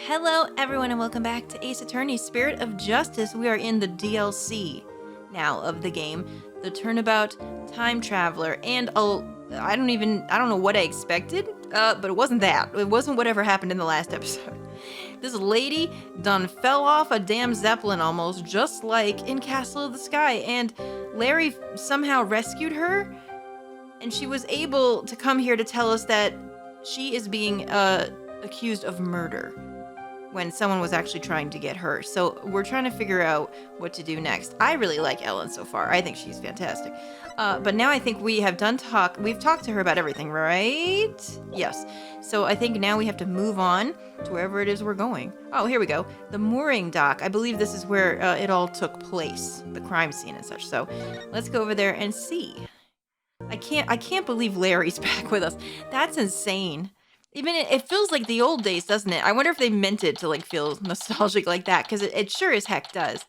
Hello, everyone, and welcome back to Ace Attorney Spirit of Justice. We are in the DLC now of the game, the Turnabout Time Traveler, and I don't know what I expected, but it wasn't that. It wasn't whatever happened in the last episode. This lady done fell off a damn Zeppelin almost, just like in Castle of the Sky, and Larry somehow rescued her, and she was able to come here to tell us that she is being accused of murder when someone was actually trying to get her. So we're trying to figure out what to do next. I really like Ellen so far. I think she's fantastic. But now I think we have we've talked to her about everything, right? Yes. So I think now we have to move on to wherever it is we're going. Oh, here we go. The mooring dock. I believe this is where it all took place, the crime scene and such. So let's go over there and see. I can't believe Larry's back with us. That's insane. Even it feels like the old days, doesn't it? I wonder if they meant it to like feel nostalgic like that, because it sure as heck does.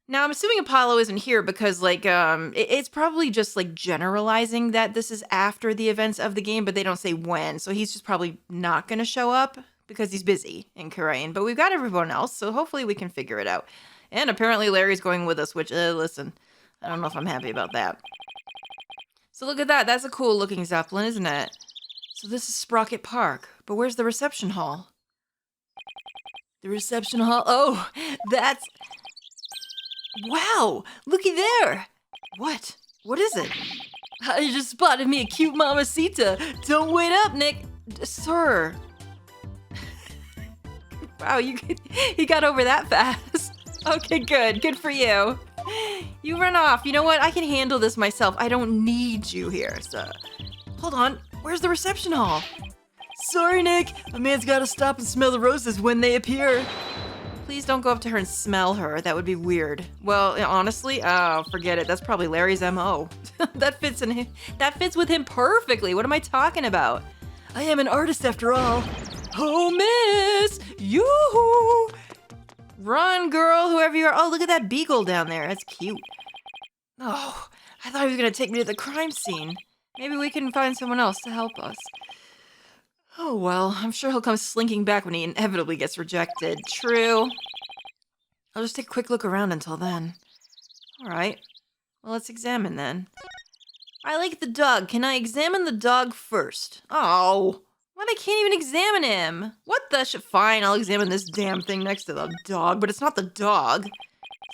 Now I'm assuming Apollo isn't here because it's probably just like generalizing that this is after the events of the game, but they don't say when, so he's just probably not gonna show up because he's busy in Korean. But we've got everyone else, so hopefully we can figure it out. And apparently Larry's going with us, which listen, I don't know if I'm happy about that. So look at that. That's a cool looking Zeppelin, isn't it? So this is Sprocket Park, but where's the reception hall? The reception hall? Oh, that's... Wow, looky there! What? What is it? I just spotted me a cute mamacita. Don't wait up, Nick. Sir. Wow, he got over that fast. Okay, good. Good for you. You run off. You know what? I can handle this myself. I don't need you here, so... Hold on. Where's the reception hall? Sorry, Nick. A man's gotta stop and smell the roses when they appear. Please don't go up to her and smell her. That would be weird. Well, honestly, forget it. That's probably Larry's MO. That fits with him perfectly. What am I talking about? I am an artist after all. Oh, miss! Yoo-hoo! Run, girl, whoever you are. Oh, look at that beagle down there. That's cute. Oh, I thought he was gonna take me to the crime scene. Maybe we can find someone else to help us. Oh well, I'm sure he'll come slinking back when he inevitably gets rejected. True. I'll just take a quick look around until then. Alright. Well, let's examine then. I like the dog. Can I examine the dog first? Oh. What? I can't even examine him. What the shit? Fine, I'll examine this damn thing next to the dog, but it's not the dog.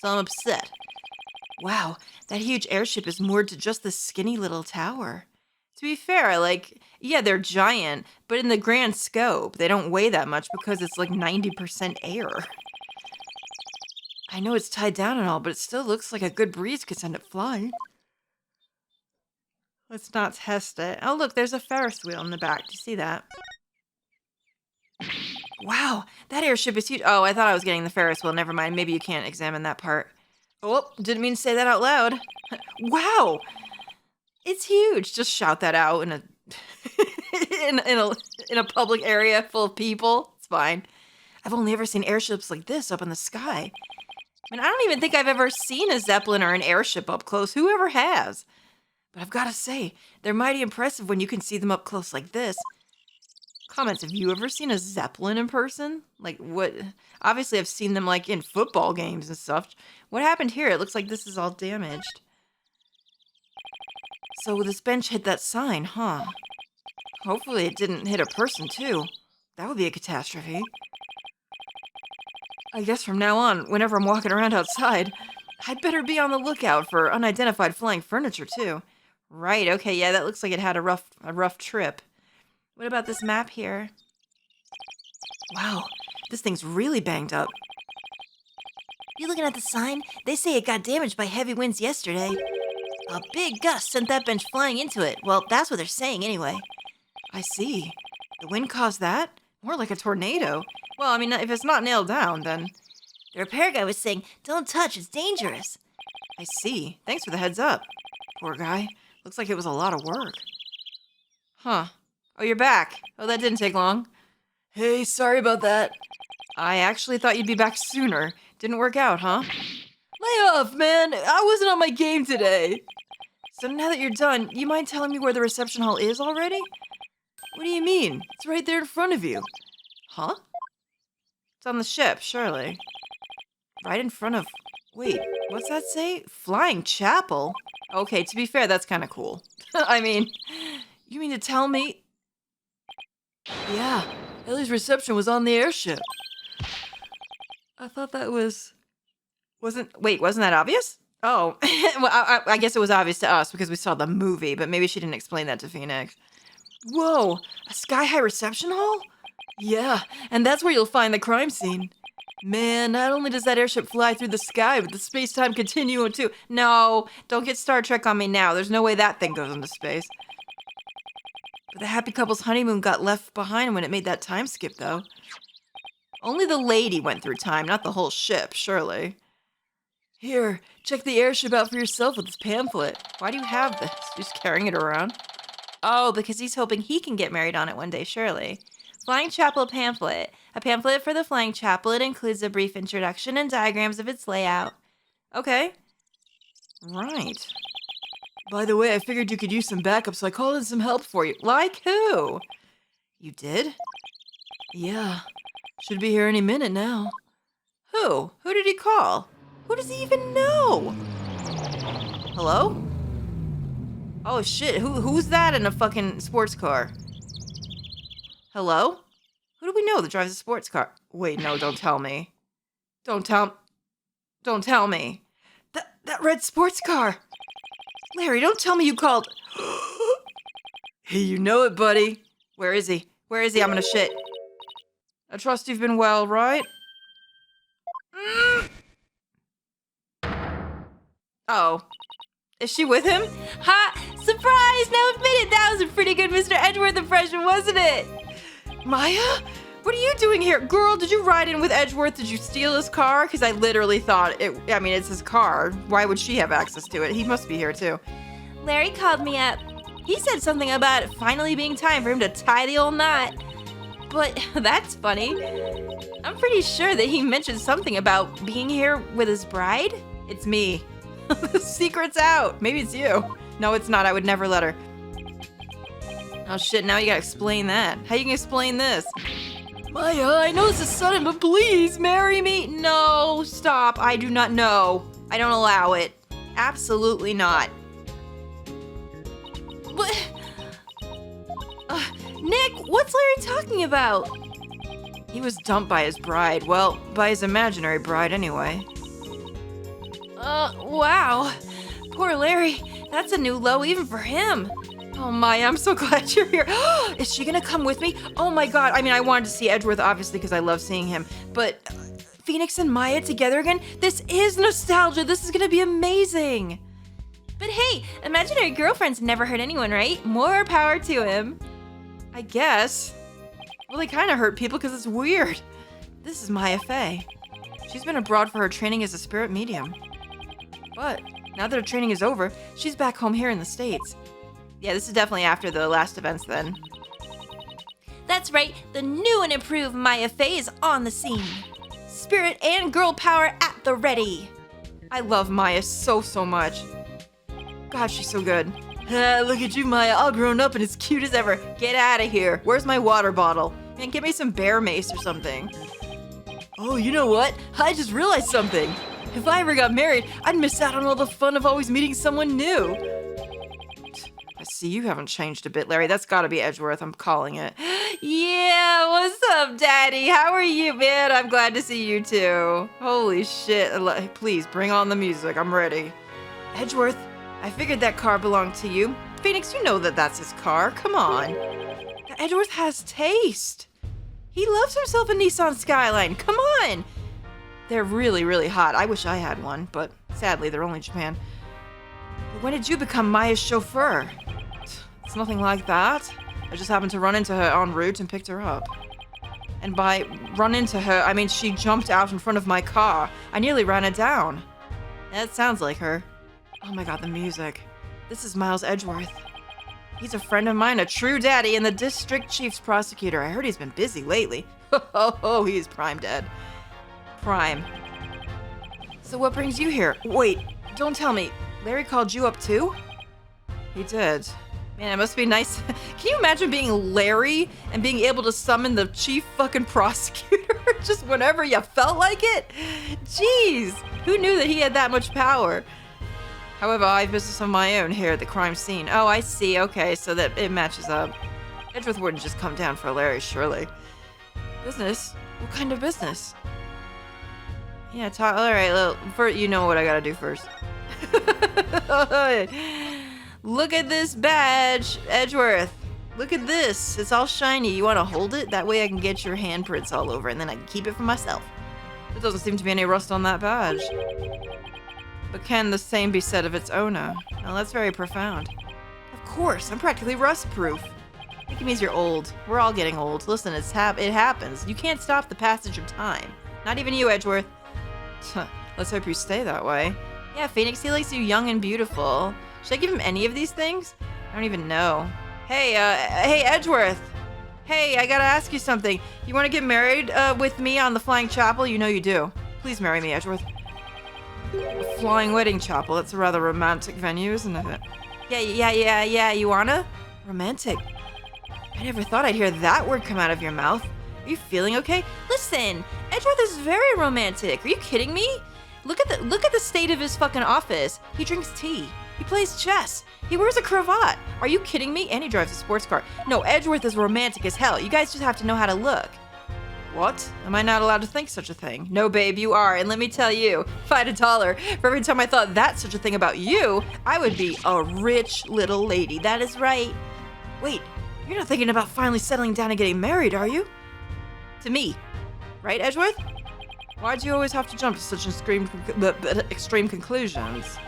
So I'm upset. Wow, that huge airship is moored to just this skinny little tower. To be fair, yeah, they're giant, but in the grand scope, they don't weigh that much because it's like 90% air. I know it's tied down and all, but it still looks like a good breeze could send it flying. Let's not test it. Oh, look, there's a Ferris wheel in the back. Do you see that? Wow, that airship is huge. Oh, I thought I was getting the Ferris wheel. Never mind. Maybe you can't examine that part. Oh, didn't mean to say that out loud. Wow, it's huge. Just shout that out in a in a public area full of people. It's fine. I've only ever seen airships like this up in the sky. I mean, I don't even think I've ever seen a Zeppelin or an airship up close. Whoever has? But I've got to say, they're mighty impressive when you can see them up close like this. Comments, have you ever seen a Zeppelin in person? Like, what? Obviously, I've seen them, like, in football games and stuff. What happened here? It looks like this is all damaged. So this bench hit that sign, huh? Hopefully it didn't hit a person, too. That would be a catastrophe. I guess from now on, whenever I'm walking around outside, I'd better be on the lookout for unidentified flying furniture, too. Right, okay, yeah, that looks like it had a rough trip. What about this map here? Wow, this thing's really banged up. You looking at the sign? They say it got damaged by heavy winds yesterday. A big gust sent that bench flying into it. Well, that's what they're saying anyway. I see. The wind caused that? More like a tornado. Well, I mean, if it's not nailed down, then... The repair guy was saying, don't touch, it's dangerous. I see. Thanks for the heads up. Poor guy. Looks like it was a lot of work. Huh. Oh, you're back. Oh, that didn't take long. Hey, sorry about that. I actually thought you'd be back sooner. Didn't work out, huh? Lay off, man. I wasn't on my game today. So now that you're done, you mind telling me where the reception hall is already? What do you mean? It's right there in front of you. Huh? It's on the ship, surely. Right in front of... Wait, what's that say? Flying Chapel? Okay, to be fair, that's kind of cool. I mean, you mean to tell me... Yeah, Ellie's reception was on the airship. I thought that was... Wasn't that obvious? Oh, well, I guess it was obvious to us because we saw the movie, but maybe she didn't explain that to Phoenix. Whoa, a sky-high reception hall? Yeah, and that's where you'll find the crime scene. Man, not only does that airship fly through the sky, but the space-time continuum too. No, don't get Star Trek on me now. There's no way that thing goes into space. But the happy couple's honeymoon got left behind when it made that time skip, though. Only the lady went through time, not the whole ship, surely. Here, check the airship out for yourself with this pamphlet. Why do you have this? You're just carrying it around? Oh, because he's hoping he can get married on it one day, surely. Flying Chapel pamphlet. A pamphlet for the Flying Chapel. It includes a brief introduction and diagrams of its layout. Okay. Right. By the way, I figured you could use some backup, so I called in some help for you. Like who? You did? Yeah. Should be here any minute now. Who? Who did he call? Who does he even know? Hello? Oh shit, who's that in a fucking sports car? Hello? Who do we know that drives a sports car? Wait, no, don't tell me. Don't tell me. That red sports car. Larry, don't tell me you called. Hey, you know it, buddy. Where is he? Where is he? I'm gonna shit. I trust you've been well, right? Oh. Is she with him? Ha! Surprise! Now admit it! That was a pretty good Mr. Edgeworth impression, wasn't it? Maya? What are you doing here? Girl, did you ride in with Edgeworth? Did you steal his car? Because I literally thought it's his car. Why would she have access to it? He must be here too. Larry called me up. He said something about it finally being time for him to tie the old knot. But that's funny. I'm pretty sure that he mentioned something about being here with his bride. It's me. The secret's out. Maybe it's you. No, it's not. I would never let her. Oh shit, now you gotta explain that. How you gonna explain this? Maya, I know this is sudden, but please marry me. No, stop. I do not know. I don't allow it. Absolutely not. What? Nick, what's Larry talking about? He was dumped by his bride. Well, by his imaginary bride anyway. Wow. Poor Larry. That's a new low even for him. Oh my, I'm so glad you're here. Is she gonna come with me? Oh my god. I mean, I wanted to see Edgeworth, obviously, because I love seeing him. But Phoenix and Maya together again? This is nostalgia. This is gonna be amazing. But hey, imaginary girlfriends never hurt anyone, right? More power to him. I guess. Well, they kind of hurt people because it's weird. This is Maya Fey. She's been abroad for her training as a spirit medium. But now that her training is over, she's back home here in the States. Yeah, this is definitely after the last events then. That's right, the new and improved Maya Fey is on the scene. Spirit and girl power at the ready. I love Maya so much. God, she's so good. Look at you, Maya, all grown up and as cute as ever. Get out of here. Where's my water bottle? Man, get me some bear mace or something. Oh, you know what? I just realized something. If I ever got married, I'd miss out on all the fun of always meeting someone new. I see you haven't changed a bit, Larry. That's gotta be Edgeworth. I'm calling it. Yeah, what's up, Daddy? How are you, man? I'm glad to see you too. Holy shit. Please, bring on the music. I'm ready. Edgeworth, I figured that car belonged to you. Phoenix, you know that that's his car. Come on. Edgeworth has taste. He loves himself a Nissan Skyline. Come on. They're really hot. I wish I had one, but sadly, they're only Japan. But when did you become Maya's chauffeur? It's nothing like that. I just happened to run into her en route and picked her up. And by run into her, I mean she jumped out in front of my car. I nearly ran her down. That sounds like her. Oh my god, the music. This is Miles Edgeworth. He's a friend of mine, a true daddy, and the district chief's prosecutor. I heard he's been busy lately. Oh, he's prime dead. Prime. So what brings you here? Wait, don't tell me. Larry called you up too? He did. Man, it must be nice. Can you imagine being Larry and being able to summon the chief fucking prosecutor? just whenever you felt like it? Jeez, who knew that he had that much power? However, I have business of my own here at the crime scene. Oh, I see. Okay, so that it matches up. Edgeworth wouldn't just come down for Larry, surely. Business? What kind of business? Yeah, alright, you know what I gotta do first. Look at this badge, Edgeworth. Look at this. It's all shiny. You want to hold it? That way I can get your handprints all over, and then I can keep it for myself. There doesn't seem to be any rust on that badge. But can the same be said of its owner? Well, that's very profound. Of course, I'm practically rust-proof. I think it means you're old. We're all getting old. Listen, it happens. You can't stop the passage of time. Not even you, Edgeworth. Let's hope you stay that way. Yeah, Phoenix, he likes you young and beautiful. Should I give him any of these things? I don't even know. Hey, Edgeworth. Hey, I gotta ask you something. You want to get married with me on the Flying Chapel? You know you do. Please marry me, Edgeworth. A flying wedding chapel. That's a rather romantic venue, isn't it? Yeah. You wanna? Romantic. I never thought I'd hear that word come out of your mouth. Are you feeling okay? Listen, Edgeworth is very romantic. Are you kidding me? Look at the state of his fucking office. He drinks tea. He plays chess. He wears a cravat. Are you kidding me? And he drives a sports car. No, Edgeworth is romantic as hell. You guys just have to know how to look. What? Am I not allowed to think such a thing? No, babe, you are. And let me tell you, if I had $1 for every time I thought that such a thing about you, I would be a rich little lady. That is right. Wait, you're not thinking about finally settling down and getting married, are you? To me. Right, Edgeworth? Why'd you always have to jump to such extreme conclusions?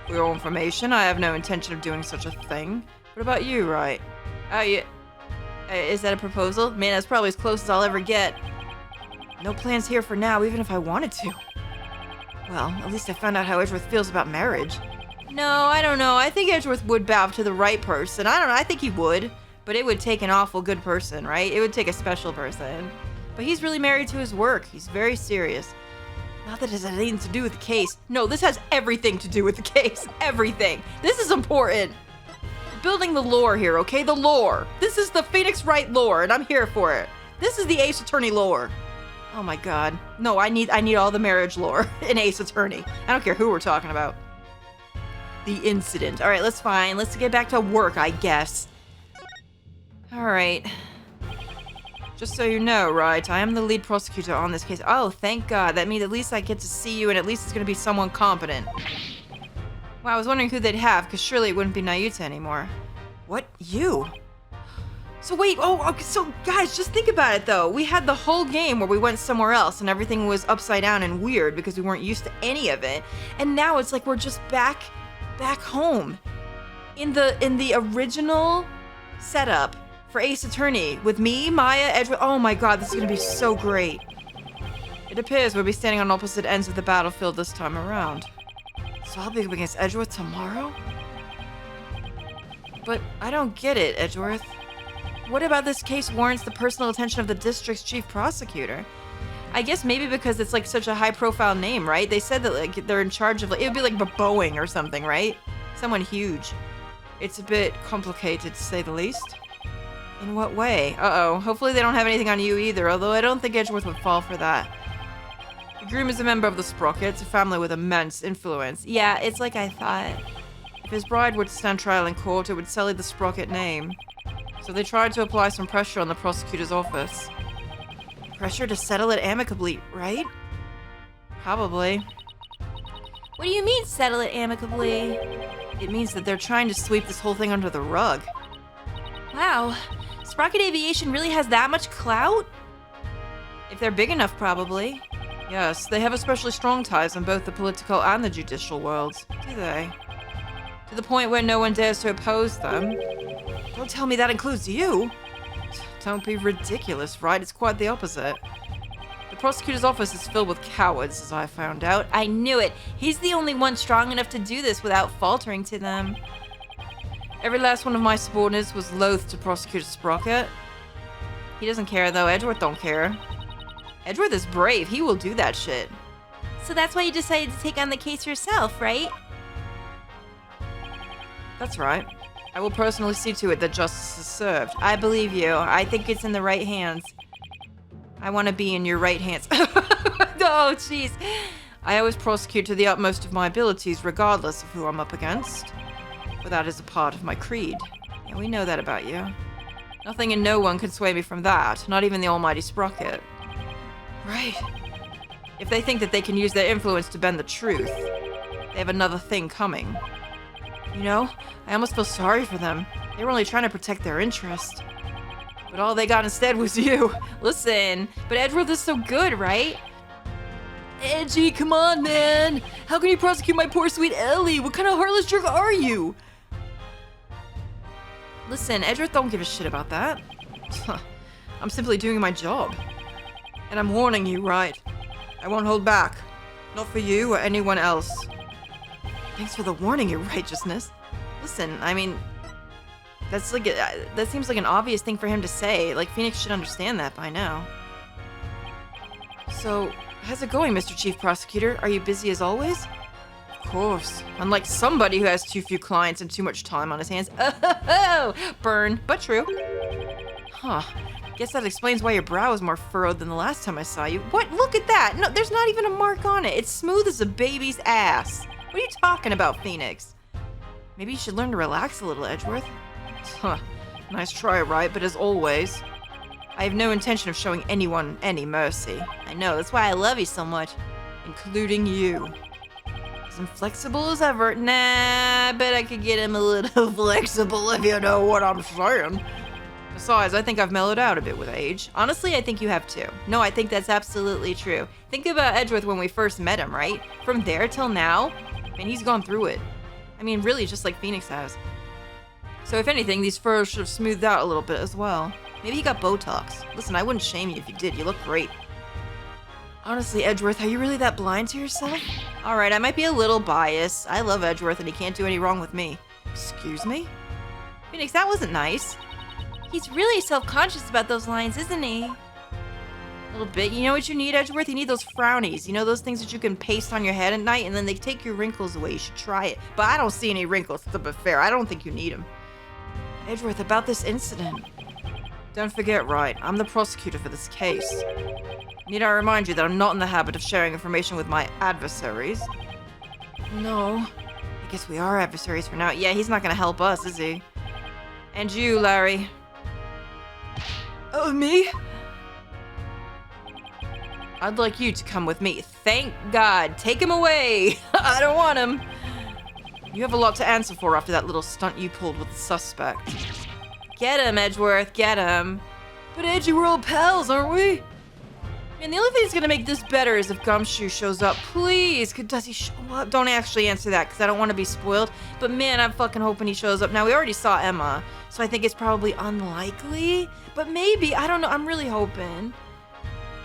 For your information, I have no intention of doing such a thing. What about you, right? Oh, yeah. Is that a proposal? Man, that's probably as close as I'll ever get. No plans here for now, even if I wanted to. Well, at least I found out how Edgeworth feels about marriage. No, I don't know. I think Edgeworth would bow to the right person. I don't know. I think he would. But it would take an awful good person, right? It would take a special person. But he's really married to his work. He's very serious. Not that it has anything to do with the case. No, this has everything to do with the case. Everything. This is important. We're building the lore here, okay? The lore. This is the Phoenix Wright lore, and I'm here for it. This is the Ace Attorney lore. Oh my god. No, I need all the marriage lore in Ace Attorney. I don't care who we're talking about. The incident. Alright, let's get back to work, I guess. Alright. Just so you know, right, I am the lead prosecutor on this case. Oh, thank God. That means at least I get to see you, and at least it's going to be someone competent. Well, I was wondering who they'd have, because surely it wouldn't be Nayuta anymore. What? You? So wait, okay, so guys, just think about it, though. We had the whole game where we went somewhere else, and everything was upside down and weird because we weren't used to any of it. And now it's like we're just back home. In the original setup for Ace Attorney with me, Maya, Edgeworth. Oh my god, this is gonna be so great. It appears we'll be standing on opposite ends of the battlefield this time around. So I'll be up against Edgeworth tomorrow? But I don't get it, Edgeworth. What about this case warrants the personal attention of the district's chief prosecutor? I guess maybe because it's like such a high profile name, right? They said that like they're in charge of, like, it would be like Boeing or something, right? Someone huge. It's a bit complicated to say the least. In what way? Uh-oh. Hopefully they don't have anything on you either, although I don't think Edgeworth would fall for that. The groom is a member of the Sprockets, a family with immense influence. Yeah, it's like I thought. If his bride were to stand trial in court, it would sully the Sprocket name. So they tried to apply some pressure on the prosecutor's office. Pressure to settle it amicably, right? Probably. What do you mean, settle it amicably? It means that they're trying to sweep this whole thing under the rug. Wow. Sprocket Aviation really has that much clout? If they're big enough, probably. Yes, they have especially strong ties in both the political and the judicial worlds. Do they? To the point where no one dares to oppose them. Don't tell me that includes you. Don't be ridiculous, right? It's quite the opposite. The prosecutor's office is filled with cowards, as I found out. I knew it. He's the only one strong enough to do this without faltering to them. Every last one of my subordinates was loath to prosecute Sprocket. He doesn't care, though. Edgeworth don't care. Edgeworth is brave. He will do that shit. So that's why you decided to take on the case yourself, right? That's right. I will personally see to it that justice is served. I believe you. I think it's in the right hands. I want to be in your right hands. Oh, jeez. I always prosecute to the utmost of my abilities, regardless of who I'm up against. For that is a part of my creed. Yeah, we know that about you. Nothing and no one can sway me from that, not even the almighty Sprocket. Right. If they think that they can use their influence to bend the truth, they have another thing coming. You know, I almost feel sorry for them. They were only trying to protect their interest. But all they got instead was you. Listen, but Edgeworth is so good, right? Edgy, come on, man. How can you prosecute my poor sweet Ellie? What kind of heartless jerk are you? Listen, Edgeworth don't give a shit about that. I'm simply doing my job. And I'm warning you, right? I won't hold back. Not for you or anyone else. Thanks for the warning, Your Righteousness. Listen, I mean, that seems like an obvious thing for him to say. Like, Phoenix should understand that by now. So, how's it going, Mr. Chief Prosecutor? Are you busy as always? Of course. Unlike somebody who has too few clients and too much time on his hands. Oh, burn, but true. Huh. Guess that explains why your brow is more furrowed than the last time I saw you. What? Look at that! No, there's not even a mark on it. It's smooth as a baby's ass. What are you talking about, Phoenix? Maybe you should learn to relax a little, Edgeworth. Huh. Nice try, right? But as always, I have no intention of showing anyone any mercy. I know, that's why I love you so much. Including you. As inflexible as ever. Nah, I bet I could get him a little flexible if you know what I'm saying. Besides, I think I've mellowed out a bit with age. Honestly, I think you have too. No, I think that's absolutely true. Think about Edgeworth when we first met him, right? From there till now, man, he's gone through it. I mean, really, just like Phoenix has. So if anything, these furrows should have smoothed out a little bit as well. Maybe he got Botox. Listen, I wouldn't shame you if you did. You look great. Honestly, Edgeworth, are you really that blind to yourself? Alright, I might be a little biased. I love Edgeworth and he can't do any wrong with me. Excuse me? Phoenix, that wasn't nice. He's really self-conscious about those lines, isn't he? A little bit. You know what you need, Edgeworth? You need those frownies. You know those things that you can paste on your head at night and then they take your wrinkles away. You should try it. But I don't see any wrinkles, to be fair. I don't think you need them. Edgeworth, about this incident. Don't forget, right, I'm the prosecutor for this case. Need I remind you that I'm not in the habit of sharing information with my adversaries? No. I guess we are adversaries for now. Yeah, he's not gonna help us, is he? And you, Larry. Oh, me? I'd like you to come with me. Thank God. Take him away. I don't want him. You have a lot to answer for after that little stunt you pulled with the suspect. Get him, Edgeworth. Get him. But Edgy, we're all pals, aren't we? Man, the only thing that's gonna make this better is if Gumshoe shows up. Please. Does he show up? Don't actually answer that because I don't want to be spoiled. But man, I'm fucking hoping he shows up. Now, we already saw Emma, so I think it's probably unlikely. But maybe. I don't know. I'm really hoping.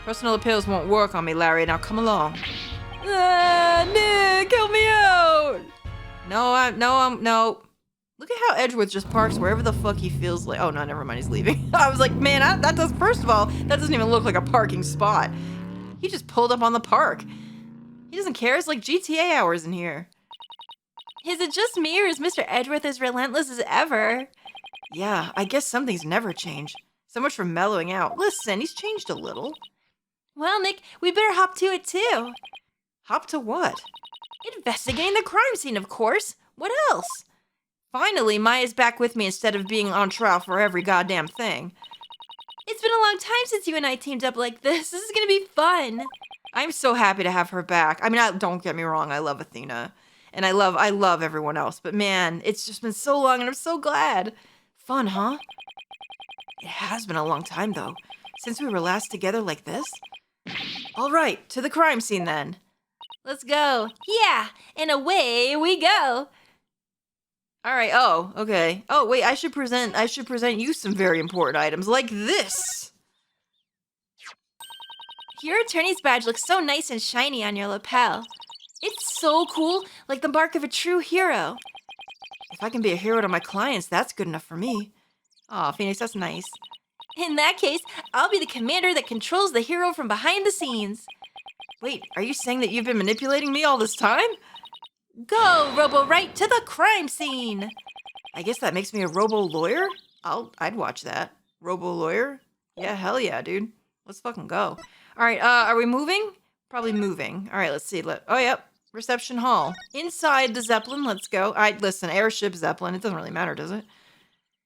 Personal appeals won't work on me, Larry. Now come along. Ah, Nick, help me out. No. Look at how Edgeworth just parks wherever the fuck he feels like. Oh, no, never mind. He's leaving. I was like, man, first of all, that doesn't even look like a parking spot. He just pulled up on the park. He doesn't care. It's like GTA hours in here. Is it just me or is Mr. Edgeworth as relentless as ever? Yeah, I guess some things never change. So much for mellowing out. Listen, he's changed a little. Well, Nick, we better hop to it too. Hop to what? Investigating the crime scene, of course. What else? Finally, Maya's back with me instead of being on trial for every goddamn thing. It's been a long time since you and I teamed up like this. This is gonna be fun. I'm so happy to have her back. I mean, don't get me wrong. I love Athena. And I love everyone else. But man, it's just been so long and I'm so glad. Fun, huh? It has been a long time, though. Since we were last together like this. All right, to the crime scene then. Let's go. Yeah, and away we go. All right. Oh, okay. Oh, wait. I should present you some very important items like this. Your attorney's badge looks so nice and shiny on your lapel. It's so cool, like the mark of a true hero. If I can be a hero to my clients, that's good enough for me. Aw, Phoenix, that's nice. In that case, I'll be the commander that controls the hero from behind the scenes. Wait, are you saying that you've been manipulating me all this time? Go, Robo, right to the crime scene. I guess that makes me a Robo lawyer? I'd watch that. Robo lawyer? Yeah, hell yeah, dude. Let's fucking go. All right, are we moving? Probably moving. All right, let's see. Oh, yep. Reception hall. Inside the Zeppelin, let's go. All right, listen, airship, Zeppelin. It doesn't really matter, does it?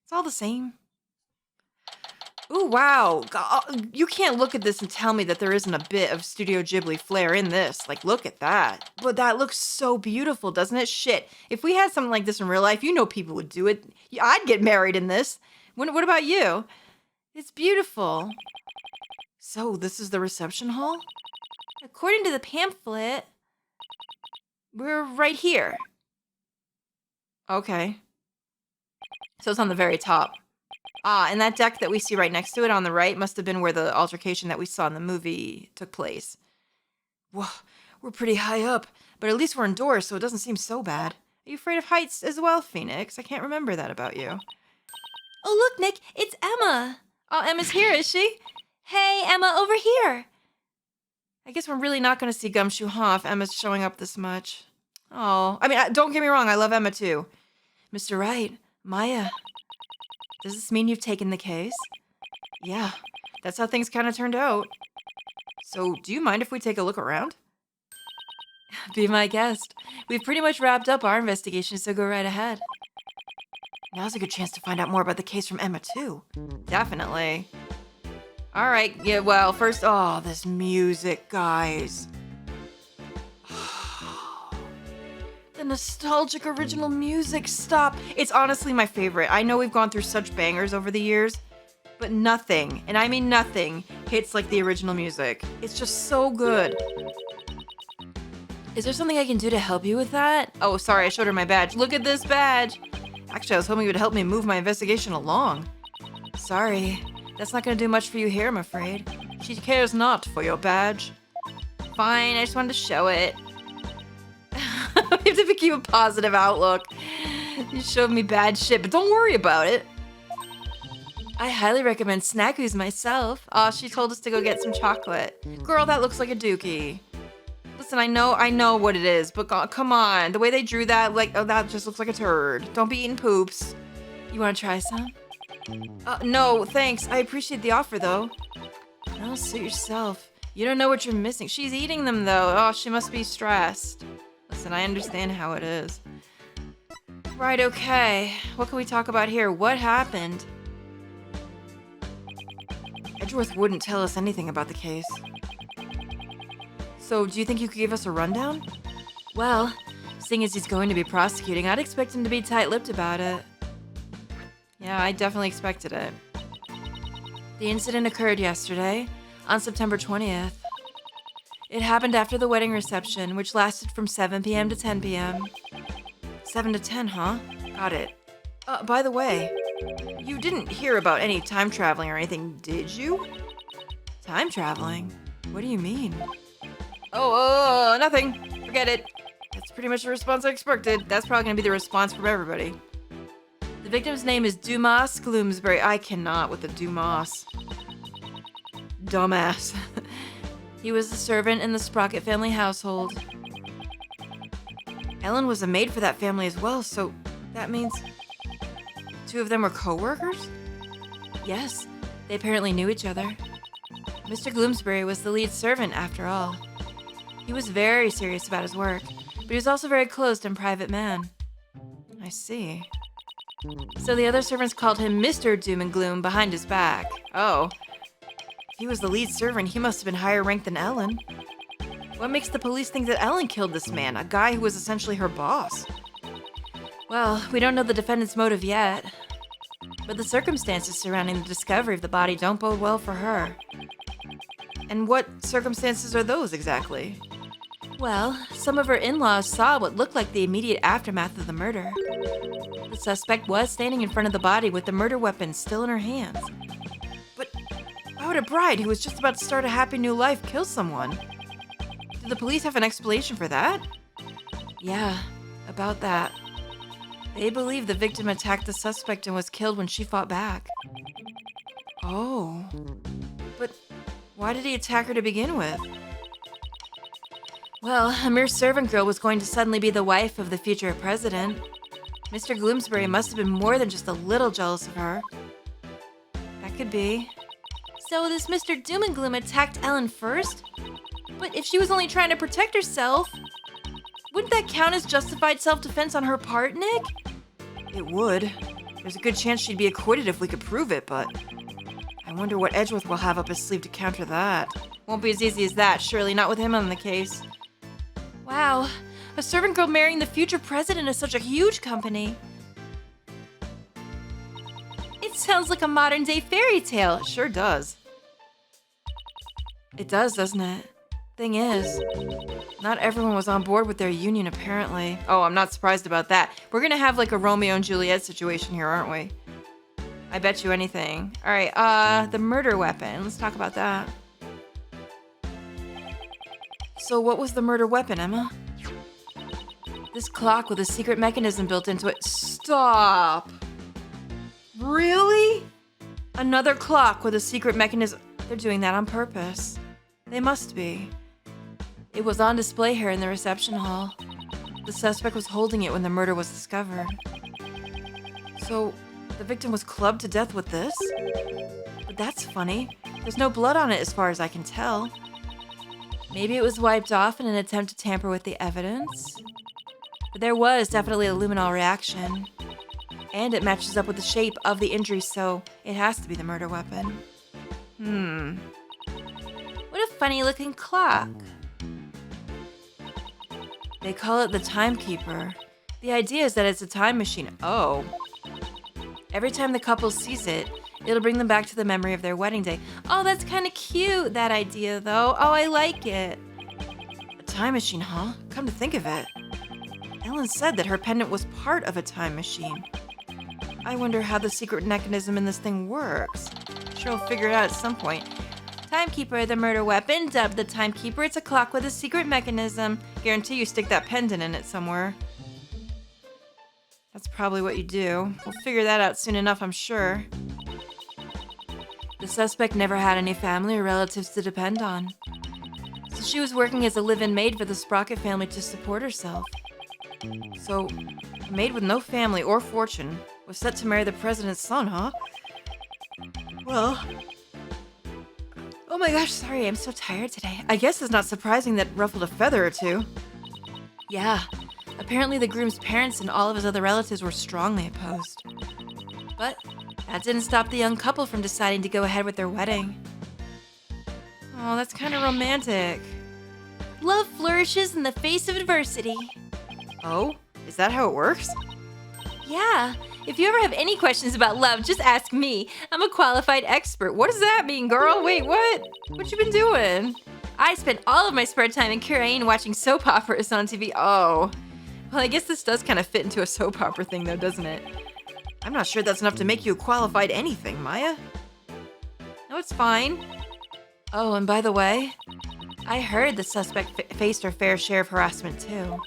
It's all the same. Ooh, wow. You can't look at this and tell me that there isn't a bit of Studio Ghibli flair in this. Like, look at that. But that looks so beautiful, doesn't it? Shit. If we had something like this in real life, you know people would do it. I'd get married in this. What about you? It's beautiful. So, this is the reception hall? According to the pamphlet, we're right here. Okay. So it's on the very top. Ah, and that deck that we see right next to it on the right must have been where the altercation that we saw in the movie took place. Whoa, we're pretty high up, but at least we're indoors, so it doesn't seem so bad. Are you afraid of heights as well, Phoenix? I can't remember that about you. Oh, look, Nick, it's Emma. Oh, Emma's here, is she? Hey, Emma, over here. I guess we're really not going to see Gumshoe, huh, if Emma's showing up this much. Oh, I mean, don't get me wrong, I love Emma too. Mr. Wright, Maya. Does this mean you've taken the case? Yeah, that's how things kind of turned out. So, do you mind if we take a look around? Be my guest. We've pretty much wrapped up our investigation, so go right ahead. Now's a good chance to find out more about the case from Emma, too. Definitely. All right, yeah, well, first, oh, this music, guys. The nostalgic original music, stop. It's honestly my favorite. I know we've gone through such bangers over the years, but nothing, and I mean nothing, hits like the original music. It's just so good. Is there something I can do to help you with that? Oh, sorry, I showed her my badge. Look at this badge. Actually, I was hoping it would help me move my investigation along. Sorry, that's not gonna do much for you here, I'm afraid. She cares not for your badge. Fine, I just wanted to show it. We have to keep a positive outlook. You showed me bad shit, but don't worry about it. I highly recommend Snackoos myself. Oh, she told us to go get some chocolate. Girl, that looks like a dookie. Listen, I know what it is, but come on. The way they drew that, like, oh, that just looks like a turd. Don't be eating poops. You want to try some? No, thanks. I appreciate the offer, though. No, suit yourself. You don't know what you're missing. She's eating them, though. Oh, she must be stressed. Listen, I understand how it is. Right, okay. What can we talk about here? What happened? Edgeworth wouldn't tell us anything about the case. So, do you think you could give us a rundown? Well, seeing as he's going to be prosecuting, I'd expect him to be tight-lipped about it. Yeah, I definitely expected it. The incident occurred yesterday, on September 20th. It happened after the wedding reception, which lasted from 7 p.m. to 10 p.m. 7 to 10, huh? Got it. By the way, you didn't hear about any time traveling or anything, did you? Time traveling? What do you mean? Oh, nothing. Forget it. That's pretty much the response I expected. That's probably gonna be the response from everybody. The victim's name is Dumas Gloomsbury. I cannot with the Dumas. Dumbass. He was a servant in the Sprocket family household. Ellen was a maid for that family as well, so that means two of them were co-workers? Yes, they apparently knew each other. Mr. Gloomsbury was the lead servant after all. He was very serious about his work, but he was also a very closed and private man. I see. So the other servants called him Mr. Doom and Gloom behind his back. Oh. If he was the lead servant, he must have been higher ranked than Ellen. What makes the police think that Ellen killed this man, a guy who was essentially her boss? Well, we don't know the defendant's motive yet, but the circumstances surrounding the discovery of the body don't bode well for her. And what circumstances are those exactly? Well, some of her in-laws saw what looked like the immediate aftermath of the murder. The suspect was standing in front of the body with the murder weapon still in her hands. But why would a bride who was just about to start a happy new life kill someone? Did the police have an explanation for that? Yeah, about that. They believe the victim attacked the suspect and was killed when she fought back. Oh. But why did he attack her to begin with? Well, a mere servant girl was going to suddenly be the wife of the future president. Mr. Gloomsbury must have been more than just a little jealous of her. That could be. So this Mr. Doom and Gloom attacked Ellen first? But if she was only trying to protect herself, wouldn't that count as justified self-defense on her part, Nick? It would. There's a good chance she'd be acquitted if we could prove it, but I wonder what Edgeworth will have up his sleeve to counter that. Won't be as easy as that, surely, not with him on the case. Wow, a servant girl marrying the future president of such a huge company. It sounds like a modern-day fairy tale. It sure does. It does, doesn't it? Thing is, not everyone was on board with their union, apparently. Oh, I'm not surprised about that. We're gonna have like a Romeo and Juliet situation here, aren't we? I bet you anything. All right, the murder weapon. Let's talk about that. So what was the murder weapon, Emma? This clock with a secret mechanism built into it. Stop! Really? Another clock with a secret mechanism. They're doing that on purpose. They must be. It was on display here in the reception hall. The suspect was holding it when the murder was discovered. So, the victim was clubbed to death with this? But that's funny. There's no blood on it as far as I can tell. Maybe it was wiped off in an attempt to tamper with the evidence? But there was definitely a luminol reaction. And it matches up with the shape of the injury, so it has to be the murder weapon. What a funny-looking clock. They call it the timekeeper. The idea is that it's a time machine. Oh. Every time the couple sees it, it'll bring them back to the memory of their wedding day. Oh, that's kind of cute, that idea, though. Oh, I like it. A time machine, huh? Come to think of it. Ellen said that her pendant was part of a time machine. I wonder how the secret mechanism in this thing works. Sure, we'll figure it out at some point. Timekeeper, the murder weapon, dubbed the Timekeeper. It's a clock with a secret mechanism. Guarantee you stick that pendant in it somewhere. That's probably what you do. We'll figure that out soon enough, I'm sure. The suspect never had any family or relatives to depend on. So she was working as a live-in maid for the Sprocket family to support herself. So, a maid with no family or fortune was set to marry the president's son, huh? Well... Oh my gosh, sorry, I'm so tired today. I guess it's not surprising that ruffled a feather or two. Yeah, apparently the groom's parents and all of his other relatives were strongly opposed. But that didn't stop the young couple from deciding to go ahead with their wedding. Oh, that's kind of romantic. Love flourishes in the face of adversity. Oh, is that how it works? Yeah. If you ever have any questions about love, just ask me. I'm a qualified expert. What does that mean, girl? Wait, what? What you been doing? I spent all of my spare time in Korean watching soap operas on TV. Oh. Well, I guess this does kind of fit into a soap opera thing, though, doesn't it? I'm not sure that's enough to make you a qualified anything, Maya. No, it's fine. Oh, and by the way, I heard the suspect faced her fair share of harassment, too.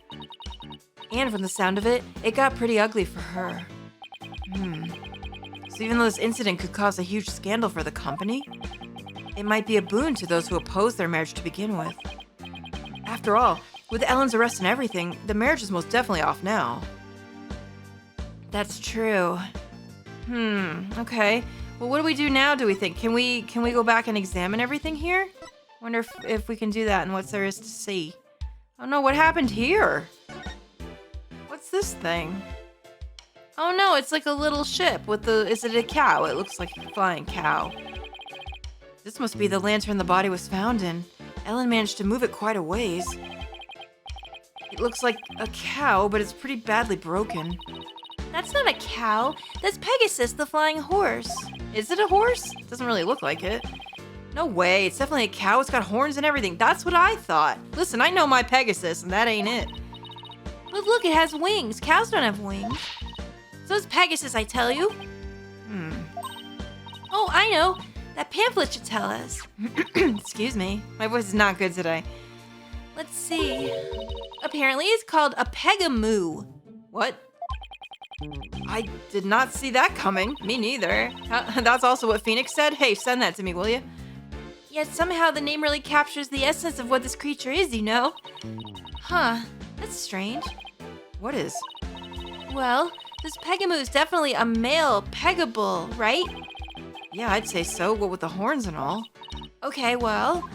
And from the sound of it, it got pretty ugly for her. So even though this incident could cause a huge scandal for the company, it might be a boon to those who oppose their marriage to begin with. After all, with Ellen's arrest and everything, the marriage is most definitely off now. That's true. Okay. Well, what do we do now, do we think? Can we go back and examine everything here? Wonder if we can do that and what there is to see. Oh no, what happened here? What's this thing? Oh no, it's like a little ship with is it a cow? It looks like a flying cow. This must be the lantern the body was found in. Ellen managed to move it quite a ways. It looks like a cow, but it's pretty badly broken. That's not a cow. That's Pegasus, the flying horse. Is it a horse? Doesn't really look like it. No way, it's definitely a cow. It's got horns and everything. That's what I thought. Listen, I know my Pegasus, and that ain't it. But look, it has wings. Cows don't have wings. So it's Pegasus, I tell you. Oh, I know. That pamphlet should tell us. Excuse me. My voice is not good today. Let's see. Apparently it's called a pegamoo. What? I did not see that coming. Me neither. That's also what Phoenix said? Hey, send that to me, will you? Yet somehow the name really captures the essence of what this creature is, you know? Huh. That's strange. What is? Well, this pegamoo is definitely a male pegable, right? Yeah, I'd say so. What with the horns and all. Okay, well,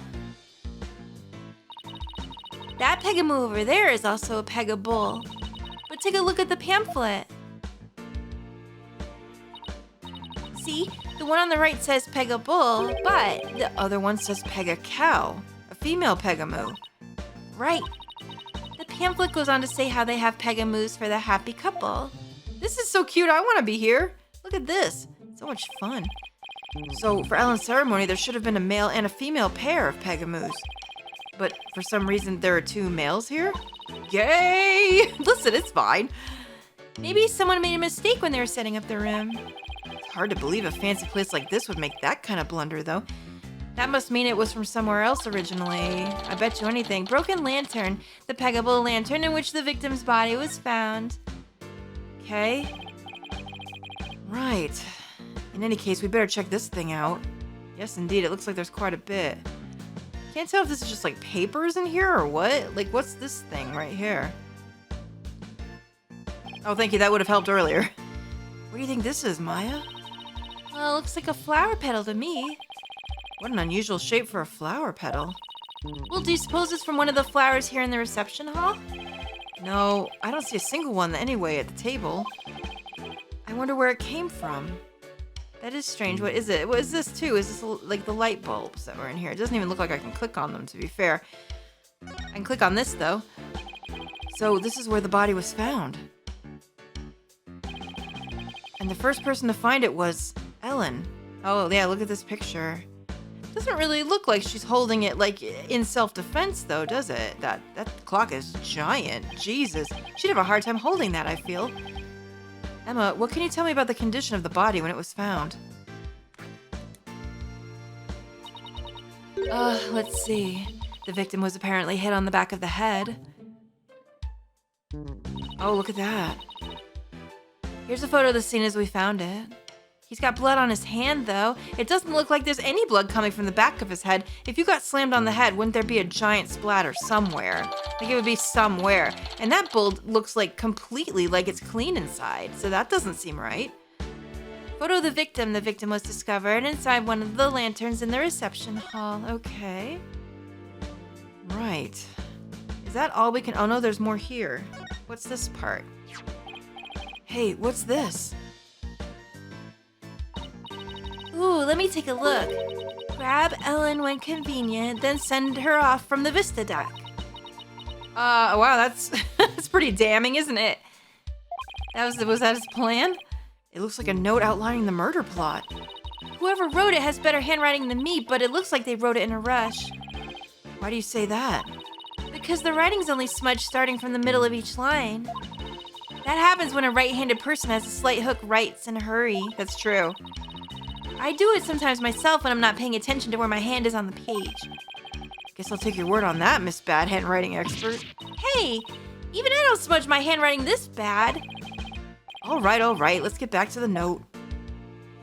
that Pegamoo over there is also a Pegabull. But take a look at the pamphlet. See, the one on the right says Pegabull, but The other one says Pega-cow, a female Pegamoo. right. The pamphlet goes on to say how they have Pegamoos for the happy couple. This is so cute. I want to be here. Look at this. So much fun. So, for Ellen's ceremony, there should have been a male and a female pair of Pegamoos. But for some reason, there are 2 males here? Yay! Listen, it's fine. Maybe someone made a mistake when they were setting up the room. It's hard to believe a fancy place like this would make that kind of blunder, though. That must mean it was from somewhere else originally. I bet you anything. Broken lantern, the Pegabull lantern in which the victim's body was found. Okay. Right. In any case, we better check this thing out. Yes, indeed. It looks like there's quite a bit. Can't tell if this is just like papers in here or what. Like, what's this thing right here? Oh, thank you. That would have helped earlier. What do you think this is, Maya? Well, it looks like a flower petal to me. What an unusual shape for a flower petal. Well, do you suppose it's from one of the flowers here in the reception hall? No, I don't see a single one anyway at the table. I wonder where it came from. That is strange. What is it? What is this too? Is this like the light bulbs that were in here? It doesn't even look like I can click on them, to be fair. I can click on this though. So this is where the body was found. And the first person to find it was Ellen. Oh yeah, look at this picture. Doesn't really look like she's holding it like in self-defense though, does it? That clock is giant. Jesus. She'd have a hard time holding that, I feel. Emma, what can you tell me about the condition of the body when it was found? Let's see. The victim was apparently hit on the back of the head. Oh, look at that. Here's a photo of the scene as we found it. He's got blood on his hand, though. It doesn't look like there's any blood coming from the back of his head. If you got slammed on the head, wouldn't there be a giant splatter somewhere? Like it would be somewhere. And that bull looks like completely like it's clean inside, so that doesn't seem right. Photo of the victim. The victim was discovered inside one of the lanterns in the reception hall. Okay. Right. Is that all we can... Oh no, there's more here. What's this part? Hey, what's this? Ooh, let me take a look. Grab Ellen when convenient, then send her off from the Vista deck. Wow, that's that's pretty damning, isn't it? Was that his plan? It looks like a note outlining the murder plot. Whoever wrote it has better handwriting than me, but it looks like they wrote it in a rush. Why do you say that? Because the writing's only smudged starting from the middle of each line. That happens when a right-handed person has a slight hook writes in a hurry. That's true. I do it sometimes myself when I'm not paying attention to where my hand is on the page. Guess I'll take your word on that, Miss Bad Handwriting Expert. Hey, even I don't smudge my handwriting this bad. All right, let's get back to the note.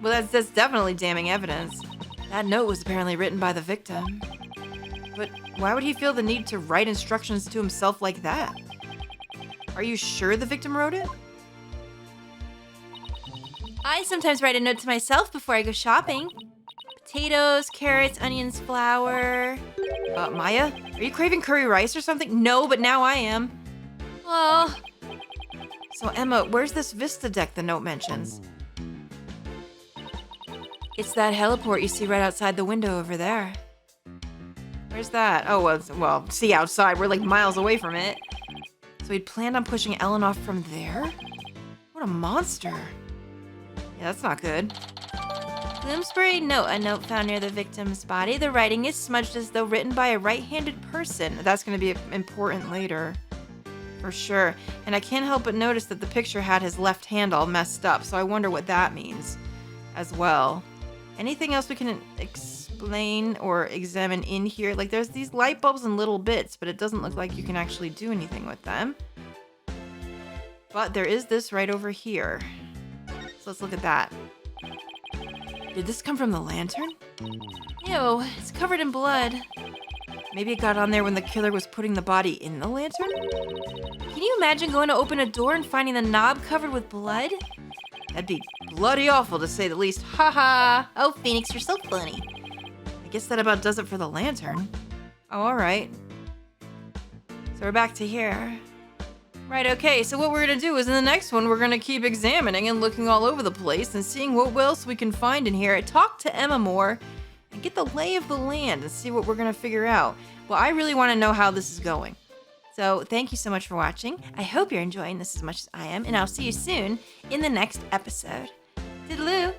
Well, that's definitely damning evidence. That note was apparently written by the victim. But why would he feel the need to write instructions to himself like that? Are you sure the victim wrote it? I sometimes write a note to myself before I go shopping. Potatoes, carrots, onions, flour. Maya, are you craving curry rice or something? No, but now I am. Oh, So Emma, where's this Vista deck the note mentions? It's that heliport you see right outside the window over there. Where's that? Oh, well, see outside. We're like miles away from it. So he'd planned on pushing Ellen off from there? What a monster. Yeah, that's not good. Bloomsbury note, a note found near the victim's body. The writing is smudged as though written by a right-handed person. That's going to be important later. For sure. And I can't help but notice that the picture had his left hand all messed up, so I wonder what that means as well. Anything else we can explain or examine in here? Like, there's these light bulbs and little bits, but it doesn't look like you can actually do anything with them. But there is this right over here. So let's look at that. Did this come from the lantern? Ew, it's covered in blood. Maybe it got on there when the killer was putting the body in the lantern? Can you imagine going to open a door and finding the knob covered with blood? That'd be bloody awful to say the least. Ha ha! Oh, Phoenix, you're so funny. I guess that about does it for the lantern. Oh, alright. So we're back to here. Right, okay, so what we're gonna do is in the next one, we're gonna keep examining and looking all over the place and seeing what else we can find in here. Talk to Emma more and get the lay of the land and see what we're gonna figure out. Well, I really wanna know how this is going. So thank you so much for watching. I hope you're enjoying this as much as I am, and I'll see you soon in the next episode. Toodaloo!